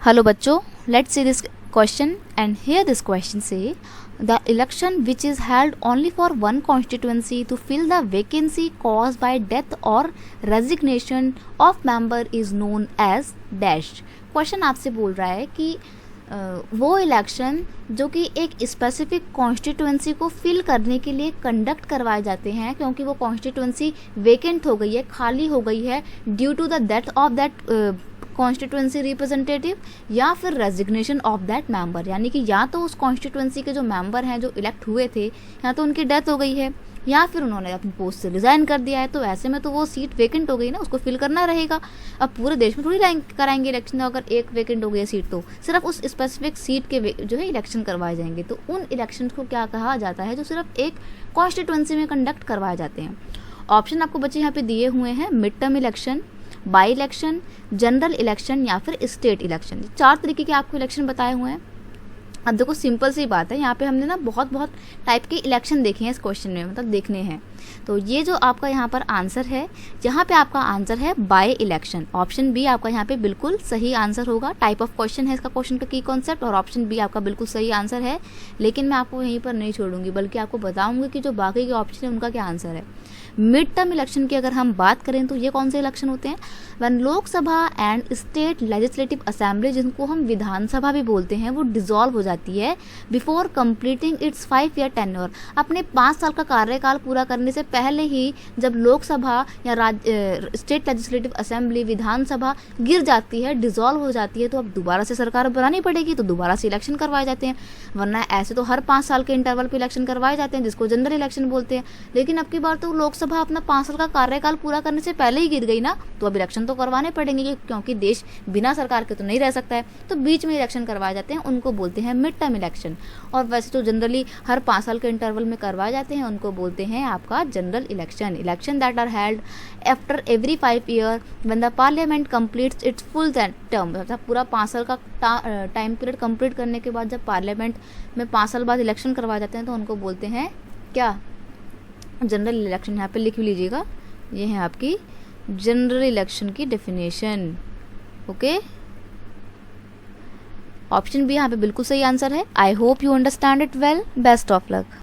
Hello बच्चों, let's see this question and here this question say the election which is held only for one constituency to fill the vacancy caused by death or resignation of member is known as dash। Question आपसे बोल रहा है कि वो election जो कि एक specific constituency को फिल करने के लिए कंडक्ट करवाए जाते हैं क्योंकि वो कॉन्स्टिट्यूंसी वेकेंट हो गई है, खाली हो गई है due to the death of that constituency representative या फिर रेजिग्नेशन ऑफ दैट मेंबर, यानी कि या तो उस कॉन्स्टिट्यूंसी के जो मेंबर हैं जो इलेक्ट हुए थे या तो उनकी डेथ हो गई है या फिर उन्होंने अपनी पोस्ट से रिजाइन कर दिया है, तो ऐसे में तो वो सीट वेकेंट हो गई ना, उसको फिल करना रहेगा। अब पूरे देश में थोड़ी कराएंगे इलेक्शन, अगर एक वेकेंट हो गई सीट तो सिर्फ उस स्पेसिफिक सीट के जो है इलेक्शन करवाए जाएंगे। तो उन इलेक्शन को क्या कहा जाता है जो सिर्फ एक कॉन्स्टिट्यूंसी में कंडक्ट करवाए जाते हैं। ऑप्शन आपको बच्चे यहाँ पे दिए हुए हैं, mid term election, by election, general election या फिर स्टेट इलेक्शन। 4 तरीके के आपको इलेक्शन बताए हुए हैं। अब देखो सिंपल सी बात है, यहाँ पे हमने ना बहुत टाइप के इलेक्शन देखे हैं इस क्वेश्चन में, मतलब देखने हैं। तो ये जो आपका यहाँ पर आंसर है, यहाँ पे आपका आंसर है बाय इलेक्शन। ऑप्शन बी आपका यहाँ पे बिल्कुल सही आंसर होगा। टाइप ऑफ क्वेश्चन है इसका, क्वेश्चन का की कॉन्सेप्ट, और ऑप्शन बी आपका बिल्कुल सही आंसर है। लेकिन मैं आपको यहीं पर नहीं छोड़ूंगी, बल्कि आपको बताऊंगी कि जो बाकी के ऑप्शन है उनका क्या आंसर है। मिड टर्म इलेक्शन की अगर हम बात करें तो ये कौन से इलेक्शन होते हैं? One Lok Sabha and state legislative assembly, जिनको हम विधानसभा भी बोलते हैं, वो डिसॉल्व हो जाती है before completing it's 5 year tenure. अपने 5 साल का कार्यकाल पूरा करने से पहले ही जब लोकसभा या स्टेट लेजिस्लेटिव असेंबली विधानसभा गिर जाती है, डिसॉल्व हो जाती है, तो अब दोबारा से सरकार बनानी पड़ेगी, तो दोबारा से इलेक्शन करवाए जाते हैं। वरना ऐसे तो हर 5 साल के इंटरवल पे इलेक्शन करवाए जाते हैं, जिसको जनरल इलेक्शन बोलते हैं। लेकिन अब की बार तो लोकसभा अपना 5 साल का कार्यकाल पूरा करने से पहले ही गिर गई ना, तो अब इलेक्शन तो करवाने पड़ेंगे, क्योंकि देश बिना सरकार के तो नहीं रह सकता है। तो बीच में इलेक्शन करवाए जाते हैं, उनको बोलते हैं मिड टर्म इलेक्शन। और वैसे तो जनरली हर 5 साल के इंटरवल में करवाए जाते हैं, उनको बोलते हैं आपका general election. Election that are held after every 5 year when the parliament completes its full term. मतलब पूरा 5 साल का टाइम पीरियड कंप्लीट करने के बाद जब पार्लियामेंट में 5 साल बाद इलेक्शन करवाए जाते हैं, तो उनको बोलते हैं क्या? General election. यहाँ पे लिख लीजिएगा, ये है आपकी जनरल इलेक्शन की डेफिनेशन। ओके, ऑप्शन बी यहाँ पे बिल्कुल सही आंसर है। I hope you understand it well. Best of luck.